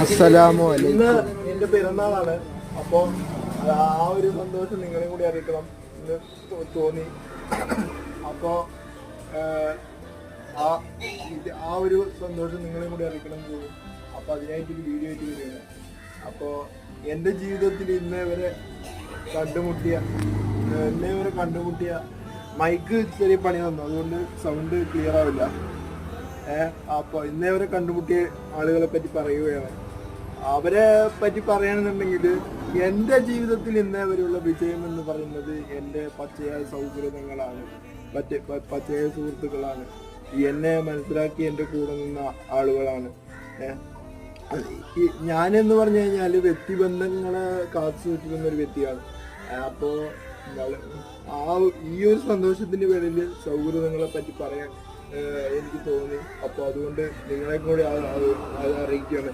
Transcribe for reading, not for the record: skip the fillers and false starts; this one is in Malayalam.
അസ്സലാമു ഇന്ന് അലൈക്കും. എന്റെ പെരുന്നാളാണ്. അപ്പോൾ ആ ഒരു സന്തോഷം നിങ്ങളെയും കൂടി അറിയിക്കണം എന്ന് തോന്നി. അപ്പോൾ ആ ഒരു സന്തോഷം നിങ്ങളെയും കൂടി അറിയിക്കണം എന്ന് തോന്നി. അപ്പോൾ അതിനായിട്ടൊരു വീഡിയോ ആയിട്ട് വരികയാണ്. അപ്പോൾ എൻ്റെ ജീവിതത്തിൽ ഇന്നേ വരെ കണ്ടുമുട്ടിയ മൈക്ക് ചെറിയ പണി വന്നു, അതുകൊണ്ട് സൗണ്ട് ക്ലിയർ ആവില്ല. അപ്പോൾ ഇന്നേ വരെ കണ്ടുമുട്ടിയ ആളുകളെ പറ്റി പറയുകയാണ്. അവരെ പറ്റി പറയുകയാണെന്നുണ്ടെങ്കിൽ എൻ്റെ ജീവിതത്തിൽ ഇന്നേ വരെയുള്ള വിജയം എന്ന് പറയുന്നത് എൻ്റെ പച്ചയായ സൗഹൃദങ്ങളാണ്, പച്ചയായ സുഹൃത്തുക്കളാണ്, എന്നെ മനസ്സിലാക്കി എൻ്റെ കൂടെ നിന്ന ആളുകളാണ്. ഞാനെന്ന് പറഞ്ഞു കഴിഞ്ഞാൽ വ്യക്തിബന്ധങ്ങളെ കാത്തു സൂക്ഷിക്കുന്ന ഒരു വ്യക്തിയാണ്. അപ്പോൾ ഈ ഒരു സന്തോഷത്തിൻ്റെ പേരിൽ സൗഹൃദങ്ങളെ പറ്റി പറയാൻ എനിക്ക് തോന്നി. അപ്പോൾ അതുകൊണ്ട് നിങ്ങളെ കൂടി അറിയിക്കുകയാണ്.